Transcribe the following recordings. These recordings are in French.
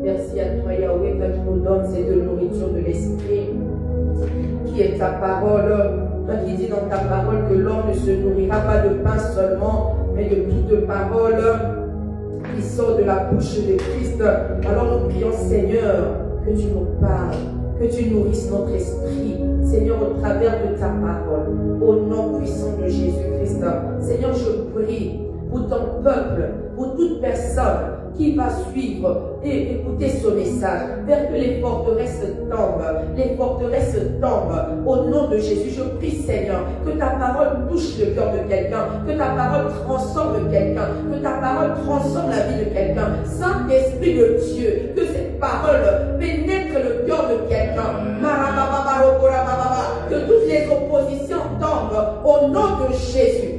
Merci à toi, Yahweh, que tu nous donnes cette nourriture de l'esprit, qui est ta parole. Toi qui dis dans ta parole que l'homme ne se nourrira pas de pain seulement, mais de toute parole qui sort de la bouche de Christ. Alors nous prions, Seigneur, que tu nous parles, que tu nourrisses notre esprit, Seigneur, au travers de ta parole, au nom puissant de Jésus-Christ. Seigneur, je prie pour ton peuple, pour toute personne qui va suivre et écouter ce message, vers que les forteresses tombent, au nom de Jésus. Je prie, Seigneur, que ta parole touche le cœur de quelqu'un, que ta parole transforme quelqu'un, que ta parole transforme la vie de quelqu'un. Saint-Esprit de Dieu, que cette parole pénètre le cœur de quelqu'un. Que toutes les oppositions tombent au nom de Jésus.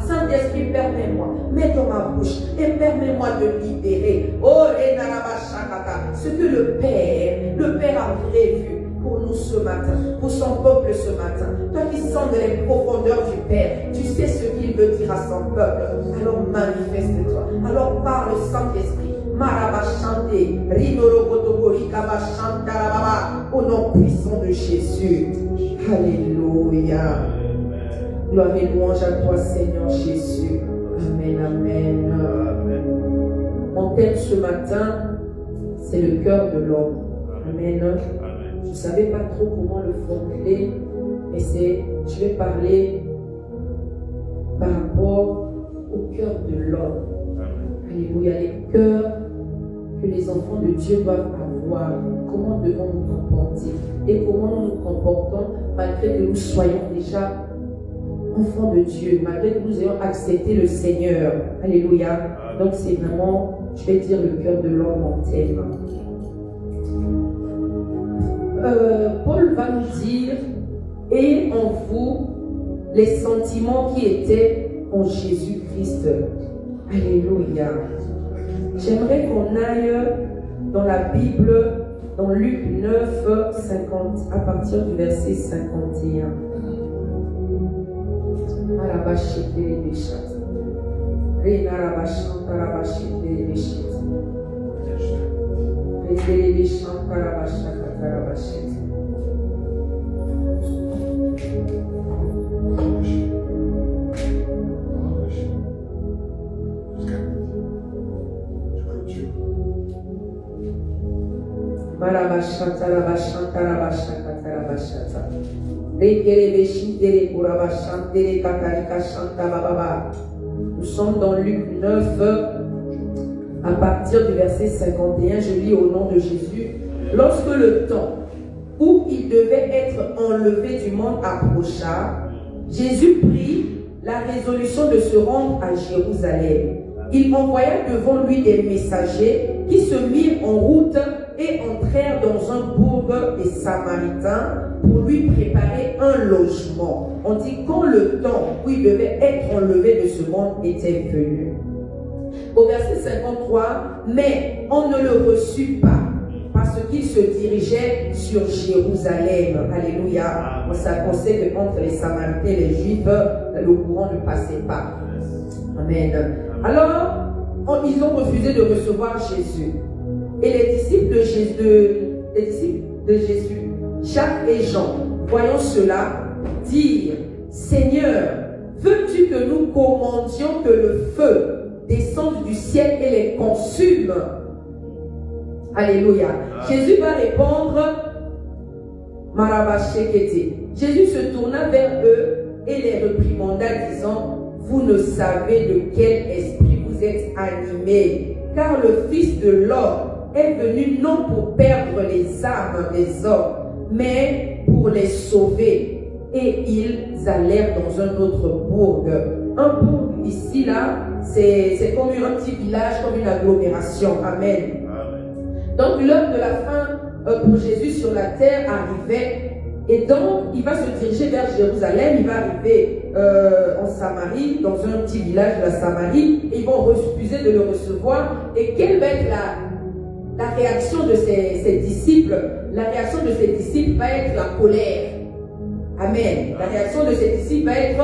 Saint-Esprit, permets-moi, mets dans ma bouche et permets-moi de libérer ce que le Père a prévu pour nous ce matin, pour son peuple ce matin. Toi qui sens dans les profondeurs du Père, tu sais ce qu'il veut dire à son peuple. Alors manifeste-toi, alors parle, Saint-Esprit. Marabachante, au nom puissant de Jésus. Alléluia. Gloire et louange à toi, Seigneur Jésus. Amen, amen. Mon thème ce matin, c'est le cœur de l'homme. Amen. Je ne savais pas trop comment le formuler, mais je vais parler par rapport au cœur de l'homme. Alléluia, les cœurs que les enfants de Dieu doivent avoir. Comment devons nous comporter et comment nous nous comportons malgré que nous soyons déjà enfants de Dieu, malgré que nous ayons accepté le Seigneur. Alléluia. Donc c'est vraiment, je vais dire, le cœur de l'homme en thème. Paul va nous dire, ayez en vous les sentiments qui étaient en Jésus-Christ. Alléluia. J'aimerais qu'on aille dans la Bible, dans Luc 9, 50, à partir du verset 51. Nous sommes dans Luc 9 à partir du verset 51. Je lis au nom de Jésus. Lorsque le temps où il devait être enlevé du monde approcha, Jésus prit la résolution de se rendre à Jérusalem. Il envoya devant lui des messagers qui se mirent en route et entrèrent dans un bourg des Samaritains pour lui préparer un logement. On dit quand le temps où il devait être enlevé de ce monde était venu. Au verset 53, mais on ne le reçut pas parce qu'il se dirigeait sur Jérusalem. Alléluia. On sait qu'entre les Samaritains et les Juifs, le courant ne passait pas. Amen. Alors, ils ont refusé de recevoir Jésus. Et les disciples de Jésus, Jacques et Jean, voyant cela, dirent, Seigneur, veux-tu que nous commandions que le feu descende du ciel et les consume? Alléluia. Jésus va répondre, Marabashekete. Jésus se tourna vers eux et les réprimanda, disant, vous ne savez de quel esprit vous êtes animés, car le Fils de l'homme est venu non pour perdre les âmes des hommes, mais pour les sauver. Et ils allèrent dans un autre bourg. Un bourg ici, là, c'est comme un petit village, comme une agglomération. Amen. Donc l'heure de la fin pour Jésus sur la terre arrivait. Et donc, il va se diriger vers Jérusalem, il va arriver en Samarie, dans un petit village de la Samarie, et ils vont refuser de le recevoir. Et quelle va être la réaction de ses disciples? La réaction de ses disciples va être la colère. Amen. La réaction de ses disciples va être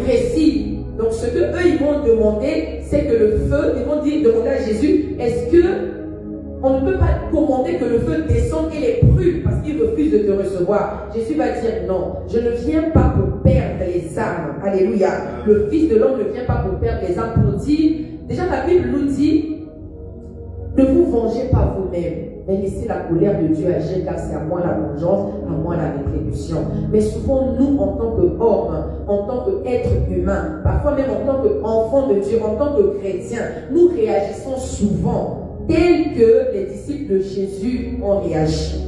précis. Donc ce que eux ils vont demander, c'est que le feu, ils vont demander à Jésus, est-ce que on ne peut pas commander que le feu descende et les brûle parce qu'ils refusent de te recevoir? Jésus va dire non, je ne viens pas pour perdre les âmes. Alléluia. Le Fils de l'homme ne vient pas pour perdre les âmes, pour dire, déjà la Bible nous dit, ne vous vengez pas vous-même, mais laissez la colère de Dieu agir, car c'est à moi la vengeance, à moi la rétribution. Mais souvent, nous, en tant qu'hommes, en tant qu'êtres humains, parfois même en tant qu'enfants de Dieu, en tant que chrétiens, nous réagissons souvent tel que les disciples de Jésus ont réagi.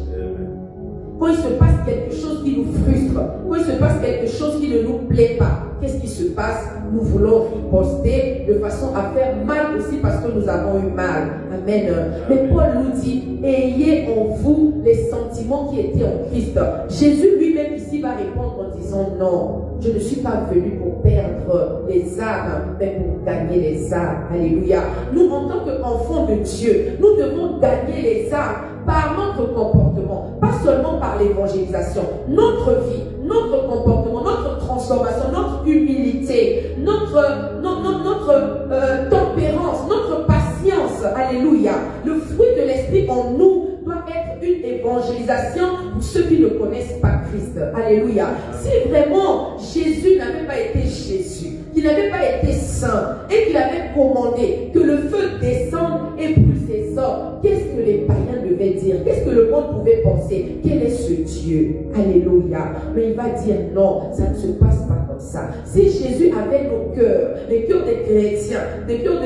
Quand il se passe quelque chose qui nous frustre, quand il se passe quelque chose qui ne nous plaît pas, qu'est-ce qui se passe? Nous voulons riposter de façon à faire mal aussi parce que nous avons eu mal. Amen. Mais Paul nous dit, ayez en vous les sentiments qui étaient en Christ. Jésus lui-même ici va répondre en disant non, je ne suis pas venu pour perdre les âmes, mais pour gagner les âmes. Alléluia. Nous, en tant qu'enfants de Dieu, nous devons gagner les âmes par notre comportement, pas seulement par l'évangélisation. Notre vie, notre comportement, notre transformation, notre humilité, notre tempérance, notre patience. Alléluia. Le fruit de l'esprit en nous doit être une évangélisation pour ceux qui ne connaissent pas Christ. Alléluia. Si vraiment Jésus n'avait pas été Jésus, qu'il n'avait pas été saint et qu'il avait commandé que le feu descende et brûle ses hommes, qu'est-ce que les païens devaient dire? Qu'est-ce que le monde pouvait penser? Quel est ce Dieu? Alléluia. Mais il va dire non, ça ne se passe pas comme ça. Si Jésus avait nos cœurs, les cœurs des chrétiens, les cœurs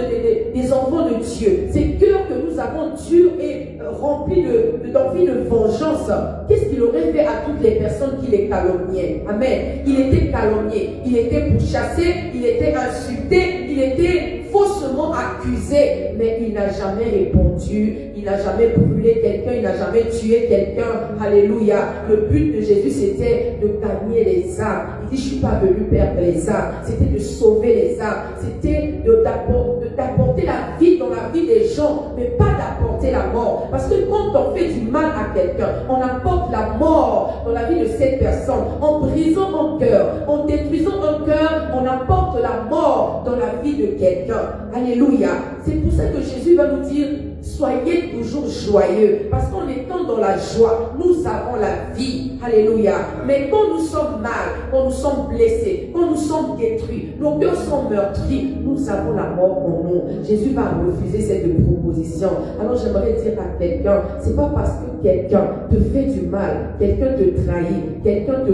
des enfants de Dieu, ces cœurs que nous avons durs et remplis d'envie de vengeance, qu'est-ce qu'il aurait fait à toutes les personnes qui les calomniaient? Amen. Il était calomnié, il était pourchassé, il était insulté, il était faussement accusé, mais il n'a jamais répondu, il n'a jamais brûlé quelqu'un, il n'a jamais tué quelqu'un. Alléluia. Le but de Jésus, c'était de gagner les âmes. Il dit, je ne suis pas venu perdre les âmes, c'était de sauver les âmes, c'était d'apporter la vie dans la vie des gens, mais pas d'apporter la mort. Parce que quand on fait du mal à quelqu'un, on apporte la mort dans la vie de cette personne. En brisant un cœur, en détruisant un cœur, on apporte la mort dans la vie de quelqu'un. Alléluia. C'est pour ça que Jésus va nous dire, soyez toujours joyeux. Parce qu'en étant dans la joie, nous avons la vie. Alléluia. Mais quand nous sommes mal, quand nous sommes blessés, quand nous sommes détruits, nos cœurs sont meurtris, nous avons la mort en nous. Jésus va refuser cette proposition. Alors j'aimerais dire à quelqu'un, c'est pas parce que quelqu'un te fait du mal, quelqu'un te trahit, quelqu'un te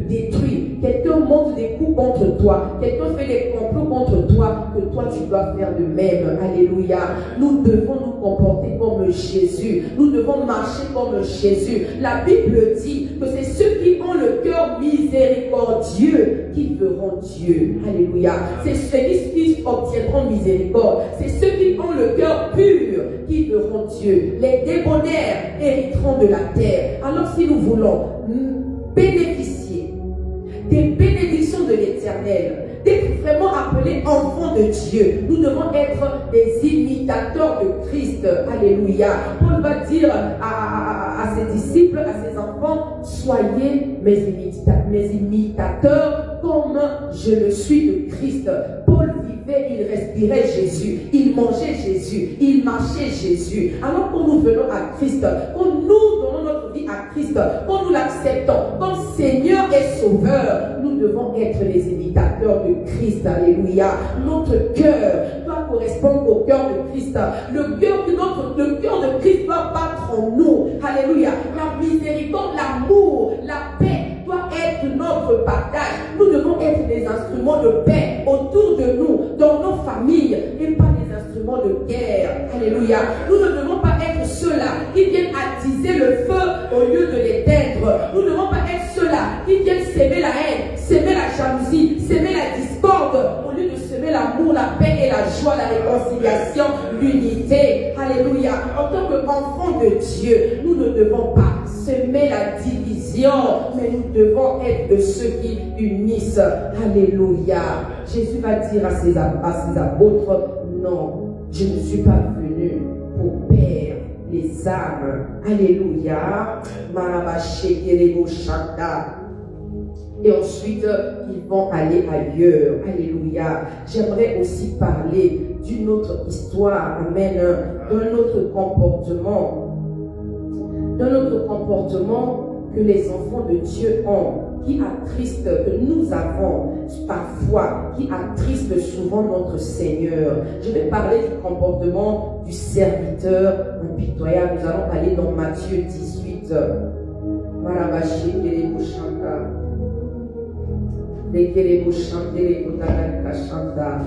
détruit, quelqu'un monte des coups contre toi, quelqu'un fait des complots contre toi, que toi tu dois faire de même. Alléluia. Nous devons nous comporter comme Jésus. Nous devons marcher comme Jésus. La Bible dit que c'est ceux qui ont le cœur miséricordieux qui verront Dieu. Alléluia. C'est ceux qui obtiendront miséricorde. C'est ceux qui ont le cœur pur qui verront Dieu. Les débonnaires hériteront de la terre. Alors si nous voulons bénéficier des bénédictions de l'Éternel, d'être vraiment appelés enfants de Dieu, nous devons être des imitateurs de Christ. Alléluia. Paul va dire à ses disciples, à ses enfants, soyez mes imitateurs comme je le suis de Christ. Paul vivait, il respirait Jésus, il mangeait Jésus, il marchait Jésus. Alors quand nous venons à Christ, quand nous donnons notre vie à Christ, quand nous l'acceptons comme Seigneur et Sauveur, nous devons être les imitateurs de Christ. Alléluia. Notre cœur doit correspondre au cœur de Christ. Le cœur de Christ doit battre en nous. Alléluia. La miséricorde, l'amour, la paix doit être notre partage. Nous devons être des instruments de paix autour de nous, dans nos familles, et pas des instruments de guerre. Alléluia. Nous ne devons pas être ceux-là qui viennent attiser le feu au lieu de l'éteindre. Nous ne devons pas être ceux-là qui viennent s'aimer la haine, s'aimer la jalousie, s'aimer la discorde, au lieu de s'aimer l'amour, la paix et la joie, la réconciliation, l'unité. Alléluia. En tant qu'enfants de Dieu, nous ne devons pas semer la division, mais nous devons être de ceux qui unissent. Alléluia. Jésus va dire à ses apôtres, non, je ne suis pas venu pour perdre les âmes. Alléluia. et ensuite ils vont aller ailleurs. Alléluia. J'aimerais aussi parler d'une autre histoire, amen, d'un autre comportement que les enfants de Dieu ont, qui attriste, que nous avons parfois, qui attriste souvent notre Seigneur. Je vais parler du comportement du serviteur impitoyable. Nous allons aller dans Matthieu 18. Marabashi, Kereboshanta. Les Kereboshanta, les Kotakashanta.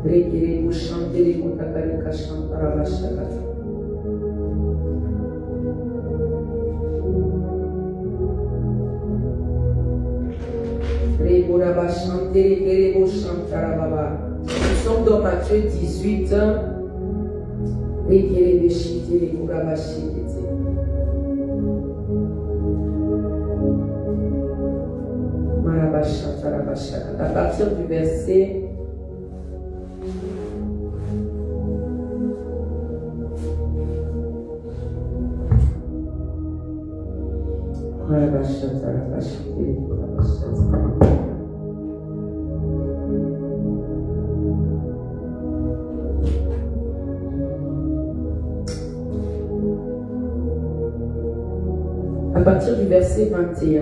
Nous sommes dans Matthieu 18. À partir du verset à partir du verset 21.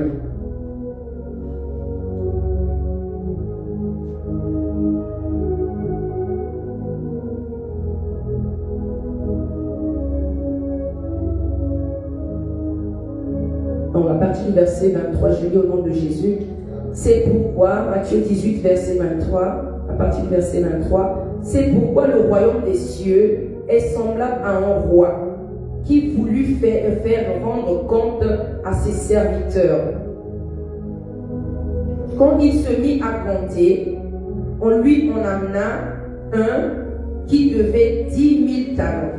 Donc à partir du verset 23, je lis au nom de Jésus. C'est pourquoi, Matthieu 18, verset 23, à partir du verset 23, c'est pourquoi le royaume des cieux est semblable à un roi qui voulut faire rendre compte à ses serviteurs. Quand il se mit à compter, on lui en amena un qui devait 10 000 talents.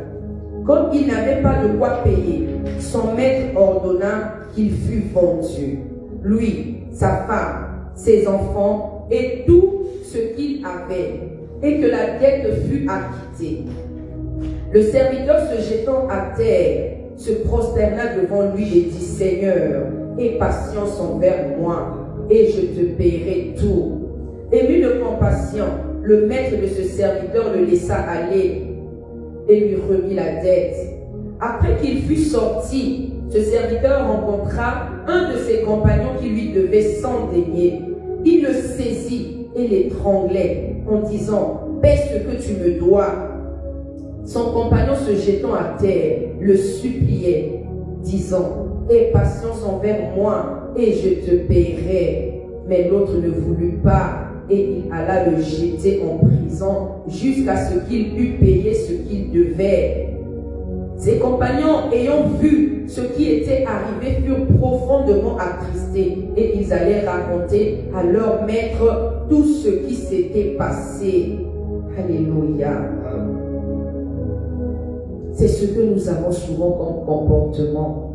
Comme il n'avait pas de quoi payer, son maître ordonna qu'il fût vendu, lui, sa femme, ses enfants et tout ce qu'il avait, et que la dette fût acquittée. Le serviteur se jetant à terre, se prosterna devant lui et dit: Seigneur, aie patience envers moi, et je te paierai tout. Ému de compassion, le maître de ce serviteur le laissa aller et lui remit la dette. Après qu'il fut sorti, ce serviteur rencontra un de ses compagnons qui lui devait 100 deniers. Il le saisit et l'étranglait en disant: paie ce que tu me dois. Son compagnon, se jetant à terre, le suppliait, disant: aie patience envers moi et je te paierai. Mais l'autre ne voulut pas, et il alla le jeter en prison jusqu'à ce qu'il eût payé ce qu'il devait. Ses compagnons, ayant vu ce qui était arrivé, furent profondément attristés, et ils allaient raconter à leur maître tout ce qui s'était passé. Alléluia. C'est ce que nous avons souvent comme comportement.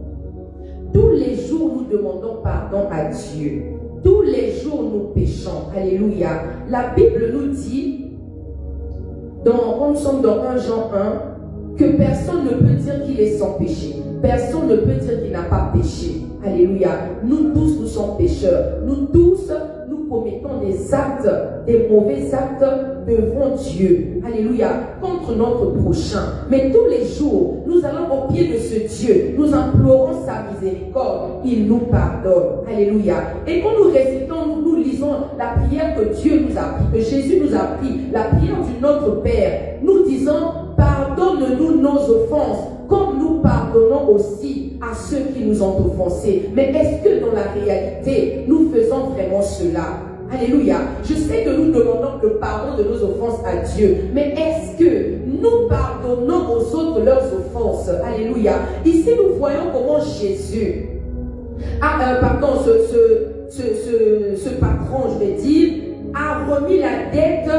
Tous les jours, nous demandons pardon à Dieu. Tous les jours, nous péchons. Alléluia. La Bible nous dit, quand nous sommes dans 1 Jean 1, que personne ne peut dire qu'il est sans péché. Personne ne peut dire qu'il n'a pas péché. Alléluia. Nous tous, nous sommes pécheurs. Nous tous, nous commettons des actes, des mauvais actes devant Dieu. Alléluia. Contre notre prochain. Mais tous les jours, nous allons au pied de ce Dieu. Nous implorons sa miséricorde. Il nous pardonne. Alléluia. Et quand nous récitons, nous lisons la prière que Dieu nous a appris, que Jésus nous a appris, la prière du Notre Père. Nous disons: pardonne-nous nos offenses, comme nous pardonnons aussi à ceux qui nous ont offensés. Mais est-ce que dans la réalité, nous faisons vraiment cela? Alléluia. Je sais que nous demandons le pardon de nos offenses à Dieu, mais est-ce que nous pardonnons aux autres leurs offenses? Alléluia. Ici, nous voyons comment Jésus ce patron, je vais dire, a remis la dette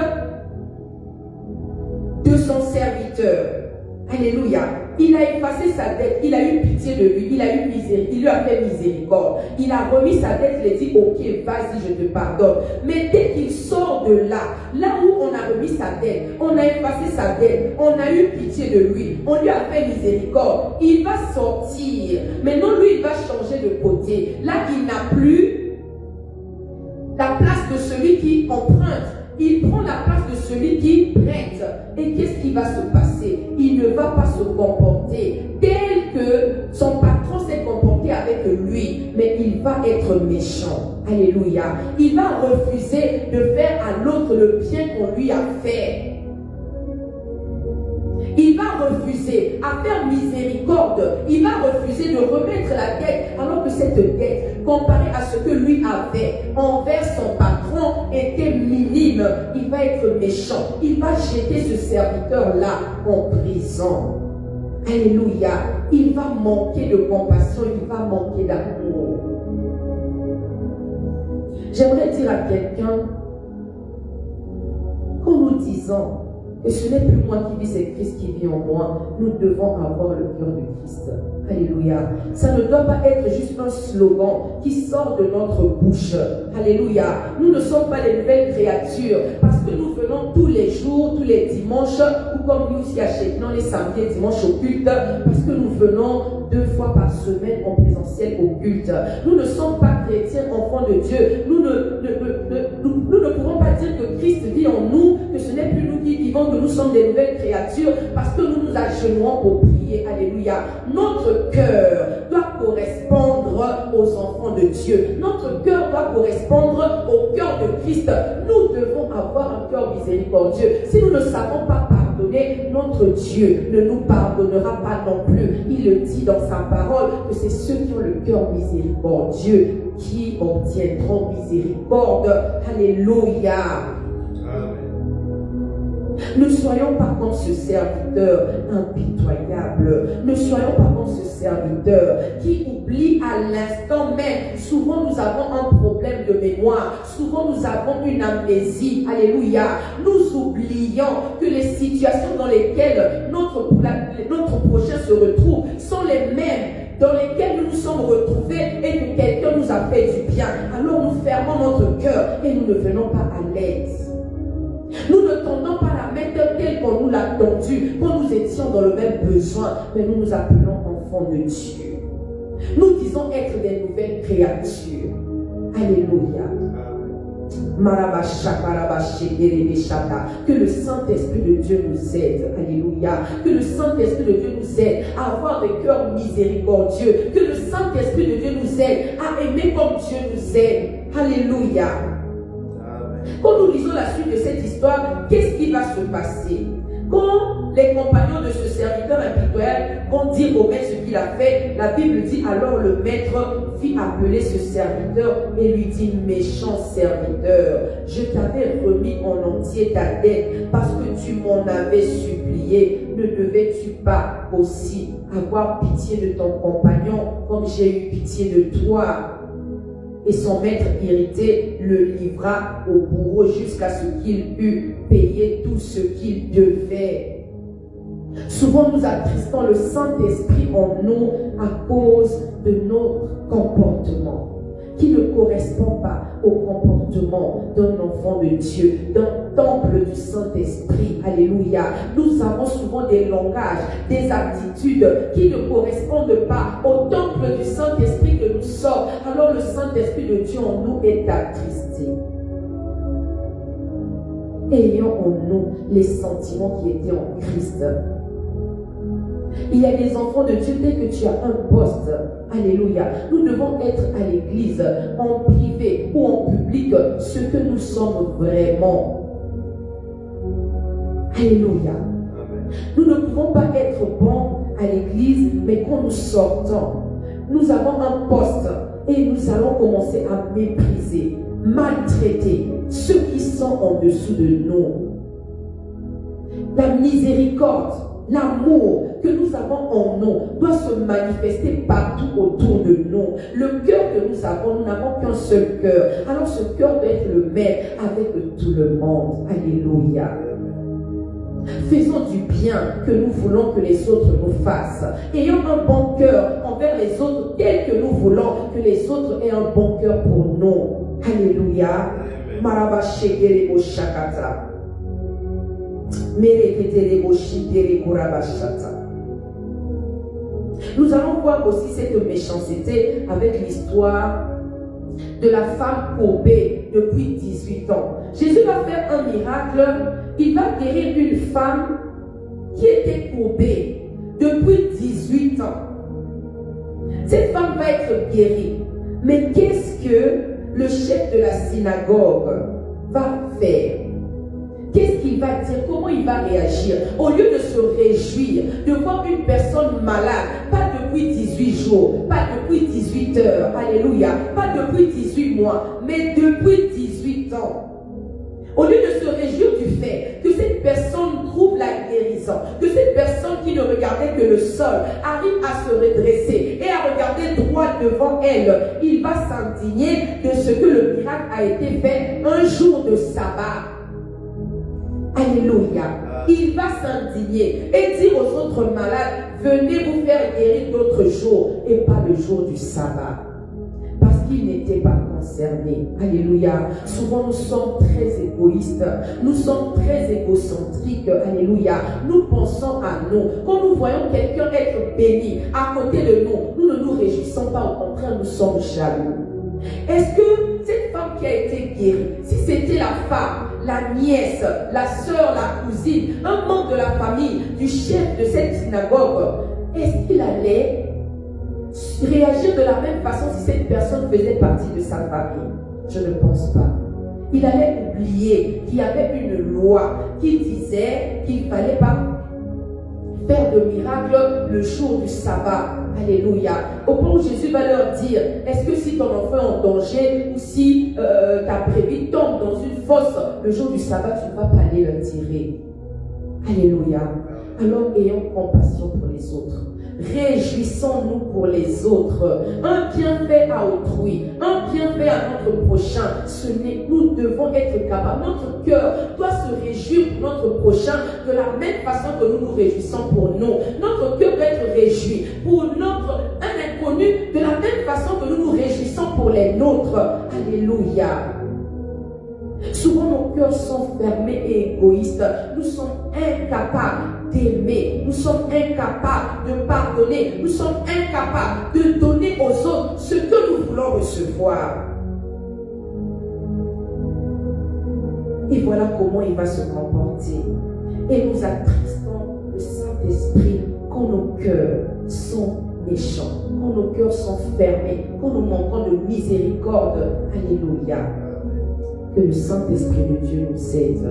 de son serviteur. Alléluia. Il a effacé sa dette, il a eu pitié de lui, il a eu miséricorde, il lui a fait miséricorde. Il a remis sa dette, il a dit ok, vas-y, je te pardonne. Mais dès qu'il sort de là, là où on a remis sa dette, on a effacé sa dette, on a eu pitié de lui, on lui a fait miséricorde, il va sortir. Maintenant, lui, il va changer de côté. Là, il n'a plus la place de celui qui emprunte. Il prend la place de celui qui prête. Et qu'est-ce qui va se passer? Il ne va pas se comporter tel que son patron s'est comporté avec lui, mais il va être méchant. Alléluia. Il va refuser de faire à l'autre le bien qu'on lui a fait. Il va refuser à faire miséricorde. Il va refuser de remettre la dette, alors que cette dette, comparée à ce que lui avait envers son patron, était minime. Il va être méchant. Il va jeter ce serviteur-là en prison. Alléluia. Il va manquer de compassion. Il va manquer d'amour. J'aimerais dire à quelqu'un, qu'en nous disant que ce n'est plus moi qui vis, c'est Christ qui vit en moi, nous devons avoir le cœur de Christ. Alléluia. Ça ne doit pas être juste un slogan qui sort de notre bouche. Alléluia. Nous ne sommes pas les nouvelles créatures parce que nous venons tous les jours, tous les dimanches, ou comme nous aussi à Chéquinan, les samedis et dimanches au culte, parce que nous venons 2 fois par semaine en présentiel au culte. Nous ne sommes pas chrétiens, enfants de Dieu. Nous ne pouvons pas dire que Christ vit en nous, que ce n'est plus nous qui vivons, que nous sommes des nouvelles créatures, parce que nous nous agenouillons pour prier. Alléluia. Notre cœur doit correspondre aux enfants de Dieu. Notre cœur doit correspondre au cœur de Christ. Nous devons avoir un cœur miséricordieux. Si nous ne savons pas pardonner, notre Dieu ne nous pardonnera pas non plus. Il le dit dans sa parole que c'est ceux qui ont le cœur miséricordieux qui obtiendront miséricorde. Alléluia. Ne soyons pas comme ce serviteur impitoyable. Ne soyons pas comme ce serviteur qui oublie à l'instant même. Souvent nous avons un problème de mémoire. Souvent nous avons une amnésie. Alléluia. Nous oublions que les situations dans lesquelles notre prochain se retrouve sont les mêmes dans lesquels nous nous sommes retrouvés et que quelqu'un nous a fait du bien. Alors nous fermons notre cœur et nous ne venons pas à l'aide. Nous ne tendons pas la main telle qu'on nous l'a tendue quand nous étions dans le même besoin, mais nous nous appelons enfants de Dieu. Nous disons être des nouvelles créatures. Alléluia. Que le Saint-Esprit de Dieu nous aide. Alléluia. Que le Saint-Esprit de Dieu nous aide à avoir des cœurs miséricordieux. Que le Saint-Esprit de Dieu nous aide à aimer comme Dieu nous aime. Alléluia. Quand nous lisons la suite de cette histoire, qu'est-ce qui va se passer? Quand les compagnons de ce serviteur impitoyable vont dire au maître ce qu'il a fait, la Bible dit alors le maître fit appeler ce serviteur et lui dit: méchant serviteur, je t'avais remis en entier ta dette parce que tu m'en avais supplié. Ne devais-tu pas aussi avoir pitié de ton compagnon comme j'ai eu pitié de toi? Et son maître irrité le livra au bourreau jusqu'à ce qu'il eût payé tout ce qu'il devait. Souvent nous attristons le Saint-Esprit en nous à cause de notre comportement qui ne correspond pas au comportement d'un enfant de Dieu, d'un temple du Saint-Esprit. Alléluia. Nous avons souvent des langages, des attitudes qui ne correspondent pas au temple du Saint-Esprit que nous sommes. Alors le Saint-Esprit de Dieu en nous est attristé. Ayons en nous les sentiments qui étaient en Christ. Il y a des enfants de Dieu, dès que tu as un poste, alléluia, nous devons être à l'église, en privé ou en public, ce que nous sommes vraiment. Alléluia. Nous ne pouvons pas être bons à l'église, mais quand nous sortons, nous avons un poste et nous allons commencer à mépriser, maltraiter ceux qui sont en dessous de nous. La miséricorde, l'amour que nous avons en nous doit se manifester partout autour de nous. Le cœur que nous n'avons qu'un seul cœur. Alors ce cœur doit être le même avec tout le monde. Alléluia. Faisons du bien que nous voulons que les autres nous fassent. Ayons un bon cœur envers les autres tel que nous voulons que les autres aient un bon cœur pour nous. Alléluia. Maraba shegerebo shakata. Mereketerebo shigerebo rabashata. Nous allons voir aussi cette méchanceté avec l'histoire de la femme courbée depuis 18 ans. Jésus va faire un miracle. Il va guérir une femme qui était courbée depuis 18 ans. Cette femme va être guérie. Mais qu'est-ce que le chef de la synagogue va faire? Qu'est-ce qu'il va dire? Comment il va réagir? Au lieu de se réjouir de voir une personne malade, pas depuis 18 jours, pas depuis 18 heures, alléluia, pas depuis 18 mois, mais depuis 18 ans. Au lieu de se réjouir du fait que cette personne trouve la guérison, que cette personne qui ne regardait que le sol arrive à se redresser et à regarder droit devant elle, il va s'indigner de ce que le miracle a été fait un jour de sabbat. Alléluia. Il va s'indigner et dire aux autres malades, venez vous faire guérir d'autres jours et pas le jour du sabbat. Parce qu'il n'était pas concerné. Alléluia. Souvent nous sommes très égoïstes. Nous sommes très égocentriques. Alléluia. Nous pensons à nous. Quand nous voyons quelqu'un être béni à côté de nous, nous ne nous réjouissons pas. Au contraire, nous sommes jaloux. Est-ce que cette femme qui a été guérie, si c'était la femme, la nièce, la soeur, la cousine, un membre de la famille, du chef de cette synagogue, est-ce qu'il allait réagir de la même façon si cette personne faisait partie de sa famille? Je ne pense pas. Il allait oublier qu'il y avait une loi qui disait qu'il ne fallait pas faire de miracle le jour du sabbat. Alléluia. Au point où Jésus va leur dire, est-ce que si ton enfant est en danger ou si ta brebis tombe dans une fosse le jour du sabbat, tu ne vas pas aller le tirer? Alléluia. Alors ayons compassion pour les autres. Réjouissons-nous pour les autres. Un bienfait à autrui, un bienfait à notre prochain. Nous devons être capables. Notre cœur doit se réjouir pour notre prochain de la même façon que nous nous réjouissons pour nous. Notre cœur doit être réjoui pour un inconnu de la même façon que nous nous réjouissons pour les nôtres. Alléluia. Souvent nos cœurs sont fermés et égoïstes. Nous sommes incapables d'aimer. Nous sommes incapables de pardonner. Nous sommes incapables de donner aux autres ce que nous voulons recevoir. Et voilà comment il va se comporter. Et nous attristons le Saint-Esprit quand nos cœurs sont méchants, quand nos cœurs sont fermés, quand nous manquons de miséricorde. Alléluia. Que le Saint-Esprit de Dieu nous aide.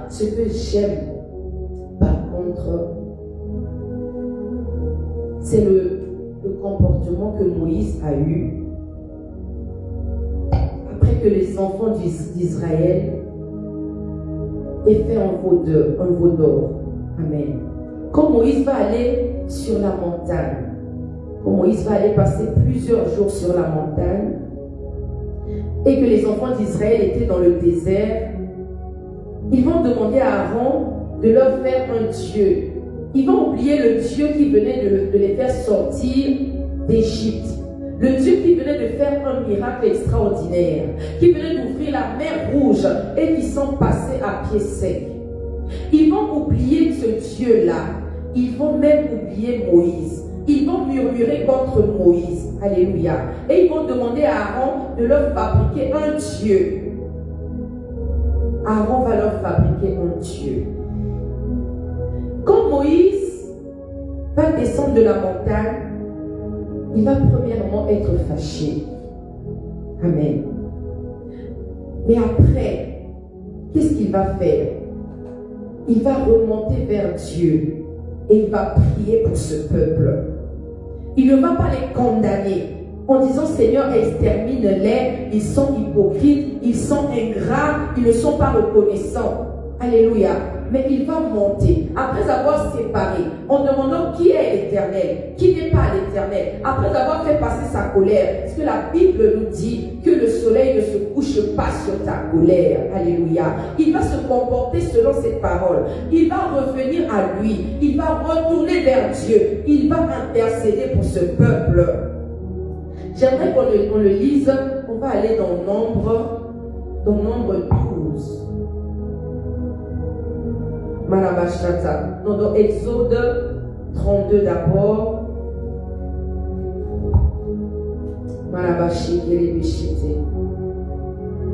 Ce que j'aime, par contre, c'est le comportement que Moïse a eu après que les enfants d'Israël aient fait un veau d'or. Amen. Quand Moïse va aller sur la montagne, quand Moïse va aller passer plusieurs jours sur la montagne et que les enfants d'Israël étaient dans le désert, ils vont demander à Aaron de leur faire un Dieu. Ils vont oublier le Dieu qui venait de les faire sortir d'Égypte. Le Dieu qui venait de faire un miracle extraordinaire, qui venait d'ouvrir la mer Rouge et qui sont passés à pied sec. Ils vont oublier ce Dieu-là. Ils vont même oublier Moïse. Ils vont murmurer contre Moïse. Alléluia. Et ils vont demander à Aaron de leur fabriquer un Dieu. Aaron va leur fabriquer un Dieu. Quand Moïse va descendre de la montagne, il va premièrement être fâché. Amen. Mais après, qu'est-ce qu'il va faire? Il va remonter vers Dieu et il va prier pour ce peuple. Il ne va pas les condamner en disant Seigneur, extermine-les, ils sont hypocrites, ils sont ingrats, ils ne sont pas reconnaissants. Alléluia. mais il va monter. Après avoir séparé, en demandant qui est l'Éternel, qui n'est pas l'Éternel, après avoir fait passer sa colère, parce que la Bible nous dit que le soleil ne se couche pas sur ta colère. Alléluia. Il va se comporter selon cette parole. Il va revenir à lui. Il va retourner vers Dieu. Il va intercéder pour ce peuple. J'aimerais qu'on le lise. On va aller dans Nombre 12. Malabashata. Non, dans Exode 32 d'abord.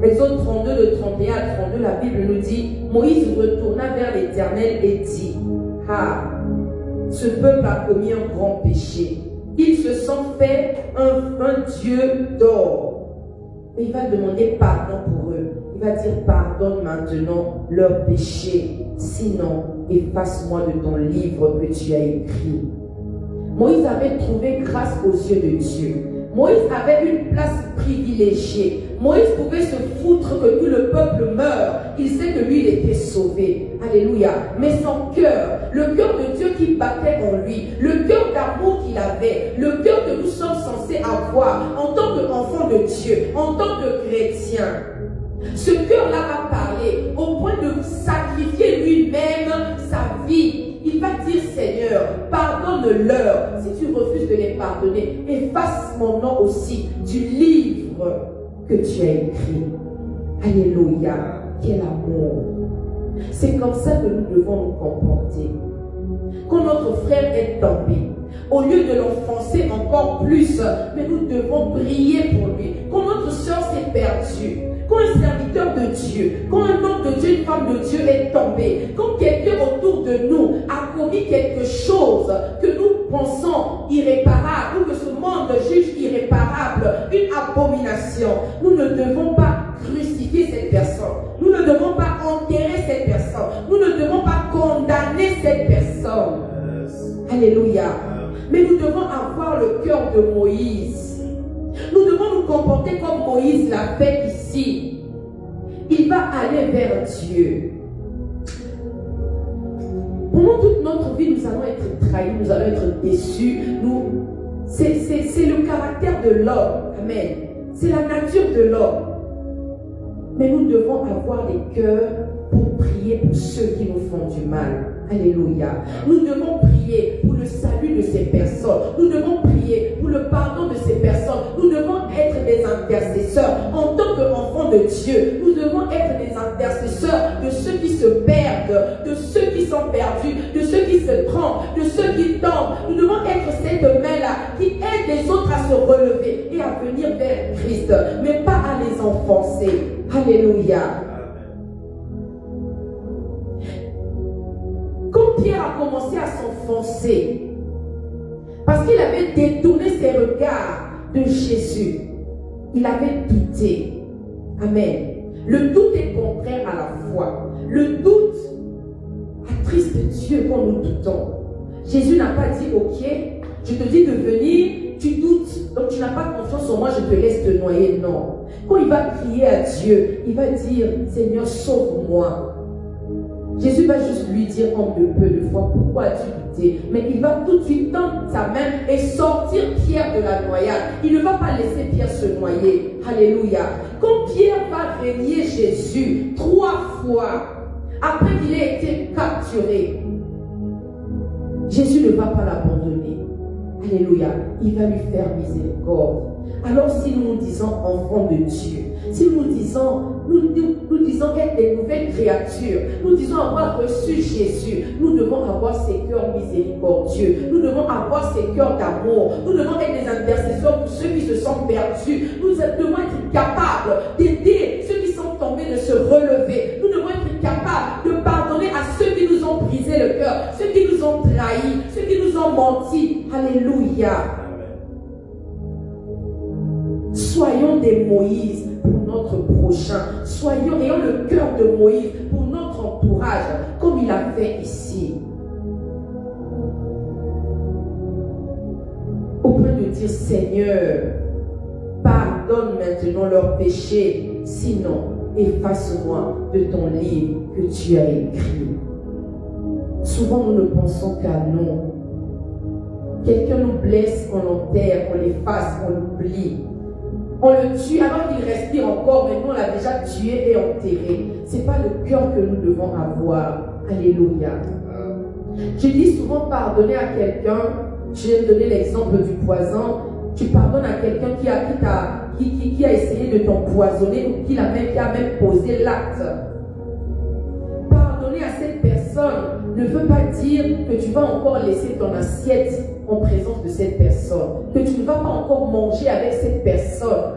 Exode 32, de 31 à 32, la Bible nous dit, Moïse retourna vers l'Éternel et dit, ah, ce peuple a commis un grand péché. Ils se sont fait un Dieu d'or. Et il va demander pardon pour eux. Il va dire, pardonne maintenant leur péché. Sinon, efface-moi de ton livre que tu as écrit. Moïse avait trouvé grâce aux yeux de Dieu. Moïse avait une place privilégiée. Moïse pouvait se foutre que tout le peuple meure. Il sait que lui, il était sauvé. Alléluia. Mais son cœur, le cœur de Dieu qui battait en lui, le cœur d'amour qu'il avait, le cœur que nous sommes censés avoir en tant qu'enfants de Dieu, en tant que chrétiens, ce cœur-là va parler au point de sacrifier lui-même sa vie. Il va dire, Seigneur, pardonne-leur. Si tu refuses de les pardonner, efface mon nom aussi du livre que tu as écrit. Alléluia. Quel amour. C'est comme ça que nous devons nous comporter. Quand notre frère est tombé, au lieu de l'offenser encore plus, mais nous devons prier pour lui. Quand notre soeur s'est perdue, quand un serviteur de Dieu, quand un homme de Dieu, une femme de Dieu est tombé, quand quelqu'un autour de nous a commis quelque chose que nous pensons irréparable, ou que ce monde juge irréparable, une abomination, nous ne devons pas crucifier cette personne. Nous ne devons pas enterrer cette personne. Nous ne devons pas condamner cette personne. Alléluia. Mais nous devons avoir le cœur de Moïse. Nous devons nous comporter comme Moïse l'a fait ici. Il va aller vers Dieu. Pendant toute notre vie, nous allons être trahis, nous allons être déçus. C'est le caractère de l'homme. Amen. C'est la nature de l'homme. Mais nous devons avoir des cœurs pour prier pour ceux qui nous font du mal. Alléluia. Nous devons prier pour le salut de ces personnes. Nous devons prier pour le pardon de ces personnes. Nous devons être des intercesseurs. En tant qu'enfants de Dieu, nous devons être des intercesseurs de ceux qui se perdent, de ceux qui sont perdus, de ceux qui se trompent, de ceux qui tombent. Nous devons être cette main-là qui aide les autres à se relever et à venir vers Christ, mais pas à les enfoncer. Alléluia. Quand Pierre a commencé à s'enfoncer, parce qu'il avait détourné ses regards de Jésus, il avait douté. Amen. Le doute est contraire à la foi. Le doute attriste Dieu quand nous doutons. Jésus n'a pas dit, ok, je te dis de venir, tu doutes, donc tu n'as pas confiance en moi, je te laisse te noyer. Non. Quand il va crier à Dieu, il va dire, Seigneur, sauve-moi. Jésus va juste lui dire, homme de peu de foi, pourquoi as-tu douté? Mais il va tout de suite tendre sa main et sortir Pierre de la noyade. Il ne va pas laisser Pierre se noyer. Alléluia. Quand Pierre va régner Jésus 3 fois, après qu'il ait été capturé, Jésus ne va pas l'abandonner. Alléluia. Il va lui faire miséricorde. Alors si nous nous disons enfants de Dieu, si nous disons être des nouvelles créatures, nous disons avoir reçu Jésus, nous devons avoir ces cœurs miséricordieux, nous devons avoir ces cœurs d'amour, nous devons être des intercesseurs pour ceux qui se sont perdus, nous devons être capables d'aider ceux qui sont tombés de se relever, nous devons être capables de pardonner à ceux qui nous ont brisé le cœur, ceux qui nous ont trahis, ceux qui nous ont menti. Alléluia. Soyons des Moïse pour notre prochain. Ayons le cœur de Moïse pour notre entourage, comme il a fait ici. Au point de dire, Seigneur, pardonne maintenant leurs péchés, sinon efface-moi de ton livre que tu as écrit. souvent nous ne pensons qu'à nous. Quelqu'un nous blesse, on l'enterre, on l'efface, on l'oublie. On le tue alors qu'il respire encore, mais nous on l'a déjà tué et enterré. Ce n'est pas le cœur que nous devons avoir. Alléluia. Je dis souvent pardonner à quelqu'un. Je vais me donner l'exemple du poison. Tu pardonnes à quelqu'un qui a essayé de t'empoisonner ou qui a même posé l'acte. Pardonner à cette personne ne veut pas dire que tu vas encore laisser ton assiette en présence de cette personne, que tu ne vas pas encore manger avec cette personne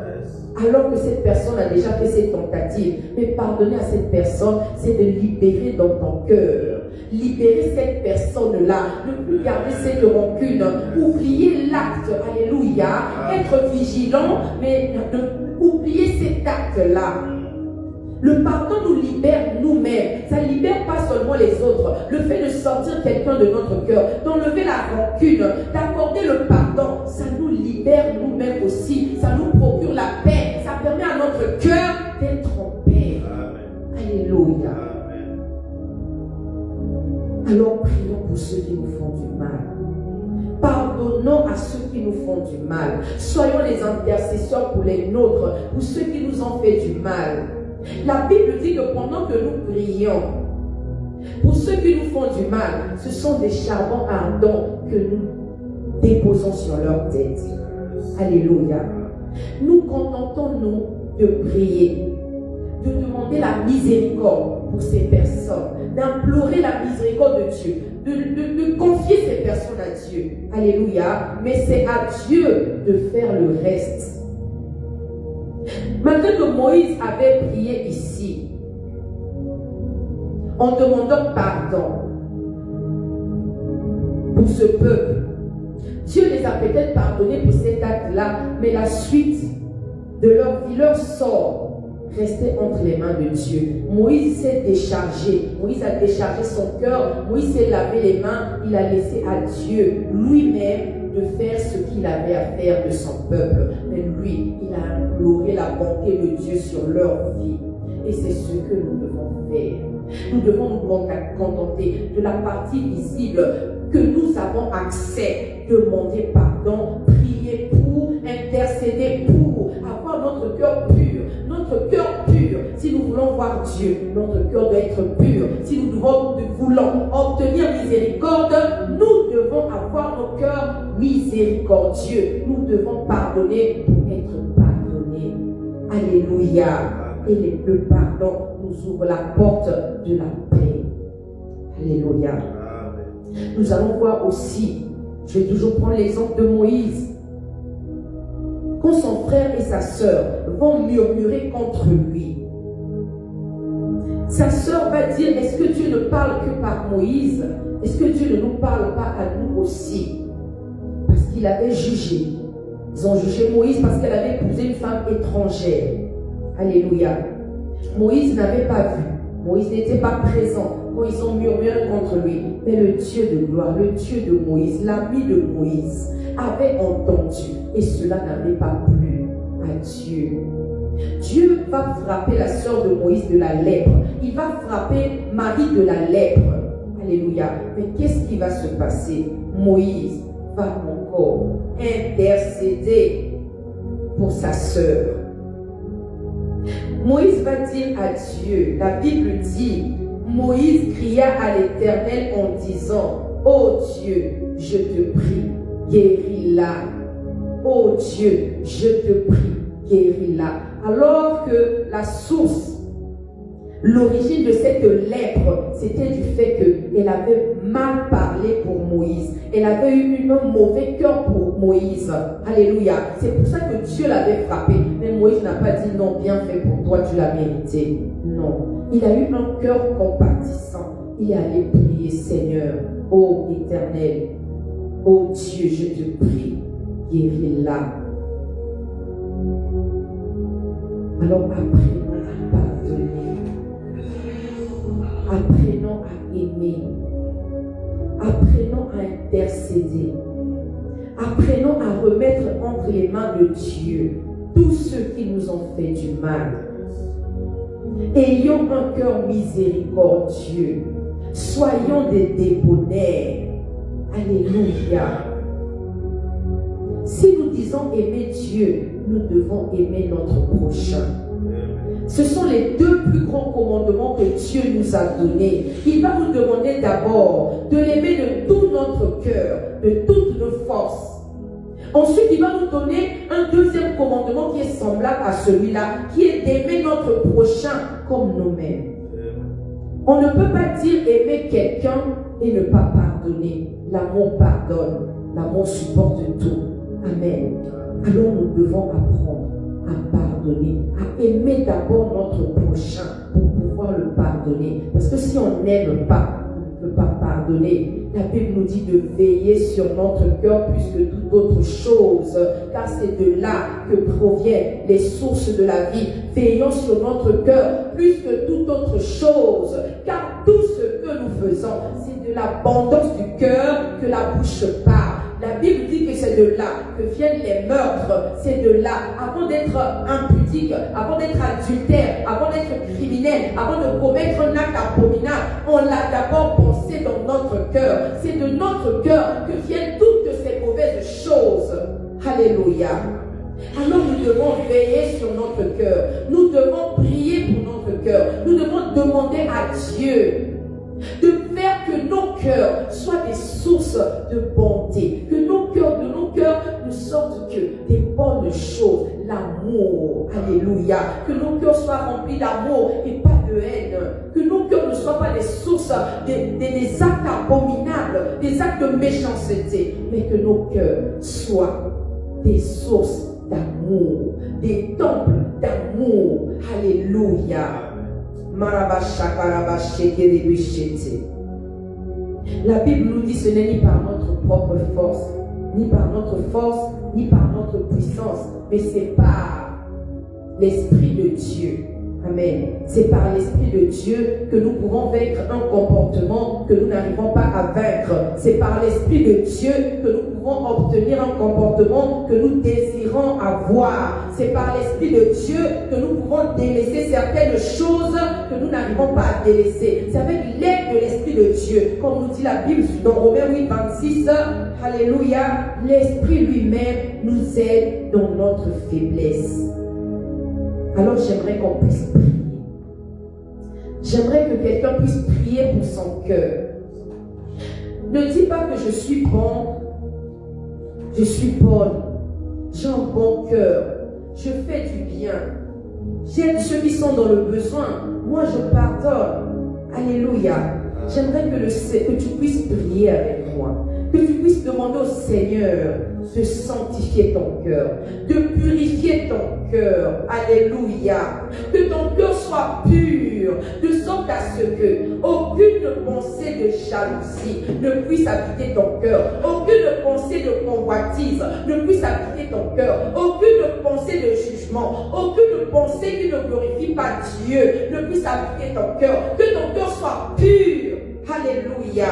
alors que cette personne a déjà fait ses tentatives. Mais pardonner à cette personne, c'est de libérer dans ton cœur, libérer cette personne-là, ne plus garder cette rancune, oublier l'acte, alléluia, être vigilant, mais oublier cet acte-là. Le pardon nous libère nous-mêmes. Ça ne libère pas seulement les autres. Le fait de sortir quelqu'un de notre cœur, d'enlever la rancune, d'accorder le pardon, ça nous libère nous-mêmes aussi. Ça nous procure la paix. Ça permet à notre cœur d'être en paix. Amen. Alléluia. Amen. Alors prions pour ceux qui nous font du mal. Pardonnons à ceux qui nous font du mal. Soyons les intercesseurs pour les nôtres, pour ceux qui nous ont fait du mal. La Bible dit que pendant que nous prions, pour ceux qui nous font du mal, ce sont des charbons ardents que nous déposons sur leur tête. Alléluia. Nous contentons-nous de prier, de demander la miséricorde pour ces personnes, d'implorer la miséricorde de Dieu, de confier ces personnes à Dieu. Alléluia. Mais c'est à Dieu de faire le reste. Malgré que Moïse avait prié ici, en demandant pardon pour ce peuple, Dieu les a peut-être pardonnés pour cet acte-là, mais la suite de leur vie, leur sort, restait entre les mains de Dieu. Moïse s'est déchargé, Moïse a déchargé son cœur, Moïse s'est lavé les mains, il a laissé à Dieu lui-même de faire ce qu'il avait à faire de son peuple. Mais lui, il a imploré la bonté de Dieu sur leur vie. Et c'est ce que nous devons faire. Nous devons nous contenter de la partie visible que nous avons accès, demander pardon, prier pour, intercéder pour, avoir notre cœur pur. Notre cœur pur, si nous voulons voir Dieu, notre cœur doit être pur. Si nous voulons obtenir miséricorde, nous devons avoir nos cœurs miséricordieux. Nous devons pardonner pour être pardonnés. Alléluia. Et le pardon nous ouvre la porte de la paix. Alléluia. Nous allons voir aussi, je vais toujours prendre l'exemple de Moïse. Quand son frère et sa sœur vont murmurer contre lui, sa sœur va dire, est-ce que Dieu ne parle que par Moïse? Est-ce que Dieu ne nous parle pas à nous aussi? Parce qu'il avait jugé. Ils ont jugé Moïse parce qu'elle avait épousé une femme étrangère. Alléluia. Moïse n'avait pas vu. Moïse n'était pas présent quand ils ont murmuré contre lui. Mais le Dieu de gloire, le Dieu de Moïse, l'ami de Moïse, avait entendu. Et cela n'avait pas plu à Dieu. Dieu va frapper la sœur de Moïse de la lèpre. Il va frapper Marie de la lèpre. Alléluia. Mais qu'est-ce qui va se passer? Moïse va encore intercéder pour sa sœur. Moïse va dire à Dieu, la Bible dit, Moïse cria à l'Éternel en disant, ô Dieu, je te prie, guéris-la. Ô Dieu, je te prie, guéris-la. Alors que la source, l'origine de cette lèpre, c'était du fait qu'elle avait mal parlé pour Moïse. Elle avait eu un mauvais cœur pour Moïse. Alléluia. C'est pour ça que Dieu l'avait frappé. Mais Moïse n'a pas dit non, bien fait pour toi, tu l'as mérité. Non. Il a eu un cœur compatissant. Il est allé prier, Seigneur, ô Éternel, ô Dieu, je te prie, guéris-la. Alors apprenons à pardonner. Apprenons à aimer. Apprenons à intercéder. Apprenons à remettre entre les mains de Dieu tous ceux qui nous ont fait du mal. Ayons un cœur miséricordieux. Soyons des débonnaires. Alléluia. Si nous disons aimer Dieu, nous devons aimer notre prochain. Ce sont les deux plus grands commandements que Dieu nous a donnés. Il va nous demander d'abord de l'aimer de tout notre cœur, de toutes nos forces. Ensuite, il va nous donner un deuxième commandement qui est semblable à celui-là, qui est d'aimer notre prochain comme nous-mêmes. On ne peut pas dire aimer quelqu'un et ne pas pardonner. L'amour pardonne, l'amour supporte tout. Amen. Alors nous devons apprendre à pardonner, à aimer d'abord notre prochain pour pouvoir le pardonner. Parce que si on n'aime pas, on ne peut pas pardonner. La Bible nous dit de veiller sur notre cœur plus que toute autre chose, car c'est de là que proviennent les sources de la vie. Veillons sur notre cœur plus que toute autre chose, car tout ce que nous faisons, c'est de l'abondance du cœur que la bouche parle. La Bible dit que c'est de là que viennent les meurtres. C'est de là, avant d'être impudique, avant d'être adultère, avant d'être criminel, avant de commettre un acte abominable, on l'a d'abord pensé dans notre cœur. C'est de notre cœur que viennent toutes ces mauvaises choses. Alléluia. Alors nous devons veiller sur notre cœur. Nous devons prier pour notre cœur. Nous devons demander à Dieu de faire que nos cœurs soient des sources de bonté, que de nos cœurs ne sortent que des bonnes choses, l'amour, alléluia, que nos cœurs soient remplis d'amour et pas de haine, que nos cœurs ne soient pas des sources, des actes abominables, des actes de méchanceté, mais que nos cœurs soient des sources d'amour, des temples d'amour, alléluia. La Bible nous dit ce n'est ni par notre propre force, ni par notre force, ni par notre puissance, mais c'est par l'Esprit de Dieu. Amen. C'est par l'Esprit de Dieu que nous pouvons vaincre un comportement que nous n'arrivons pas à vaincre. C'est par l'Esprit de Dieu que nous pouvons obtenir un comportement que nous désirons avoir. C'est par l'Esprit de Dieu que nous pouvons délaisser certaines choses que nous n'arrivons pas à délaisser. C'est avec l'aide de l'Esprit de Dieu. Comme nous dit la Bible dans Romains 8, 26, alléluia, l'Esprit lui-même nous aide dans notre faiblesse. Alors j'aimerais qu'on puisse prier. J'aimerais que quelqu'un puisse prier pour son cœur. Ne dis pas que je suis bon, je suis bonne, j'ai un bon cœur, je fais du bien, j'aide ceux qui sont dans le besoin, moi je pardonne. Alléluia. J'aimerais que tu puisses prier avec moi, que tu puisses demander au Seigneur de sanctifier ton cœur, de purifier ton cœur. Alléluia. Que ton cœur soit pur, de sorte à ce que aucune pensée de jalousie ne puisse habiter ton cœur, aucune pensée de convoitise ne puisse habiter ton cœur, aucune pensée de jugement, aucune pensée qui ne glorifie pas Dieu ne puisse habiter ton cœur. Que ton cœur soit pur. Alléluia.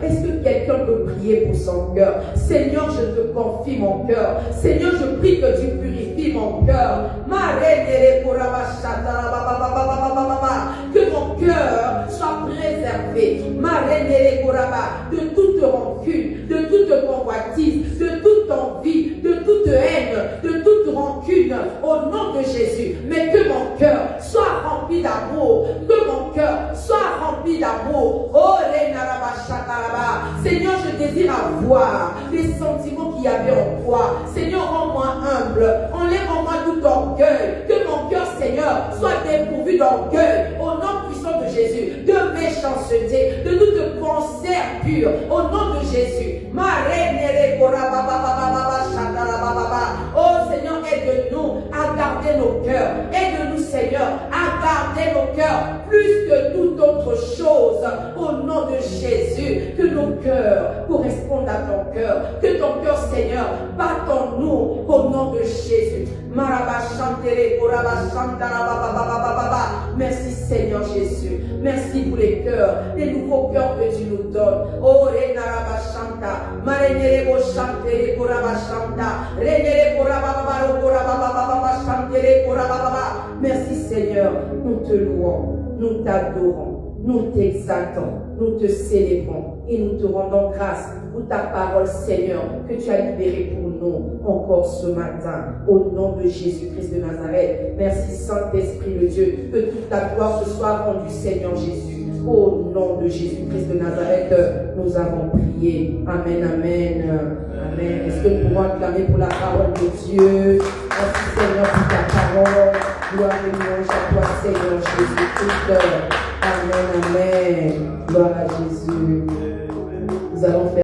Est-ce que quelqu'un peut prier pour son cœur? Seigneur, je te confie mon cœur. Seigneur, je prie que tu purifies mon cœur. Que mon cœur soit préservé de toute rancune, de toute convoitise, de toute envie, de toute haine, de toute rancune, au nom de Jésus. Mais que mon cœur soit rempli d'amour, que mon cœur soit rempli d'amour. Oh, Seigneur, je désire avoir les sentiments qu'il y avait en toi. Seigneur, rends-moi humble, enlève en moi tout orgueil. Que mon cœur, Seigneur, soit dépourvu d'orgueil, au nom puissant de Jésus, de méchanceté, de toute pensée impure, au nom de Jésus. Oh Seigneur, aide-nous à garder nos cœurs. Aide-nous, Seigneur, à garder nos cœurs plus que toute autre chose. Au nom de Jésus, que nos cœurs correspondent à ton cœur. Que ton cœur, Seigneur, batte en nous au nom de Jésus. Merci Seigneur Jésus. Merci pour les cœurs, les nouveaux cœurs que tu nous donnes. Oh, Renarabashanta, Marenere Boshante, Korabashanta, Renere Korababa, Korababa, Chantere, Korababa. Merci Seigneur, nous te louons, nous t'adorons, nous t'exaltons, nous te célébrons et nous te rendons grâce pour ta parole, Seigneur, que tu as libérée pour nous encore ce matin. Au nom de Jésus-Christ de Nazareth. Merci Saint-Esprit de Dieu, que toute ta gloire te soit rendue, Seigneur Jésus. Au nom de Jésus-Christ de Nazareth, nous avons prié. Amen, amen, amen. Est-ce que nous pouvons acclamer pour la parole de Dieu? Merci Seigneur pour ta parole. Gloire et louange à toi, Seigneur Jésus-Christ. Amen, amen. Gloire à Jésus. Nous allons faire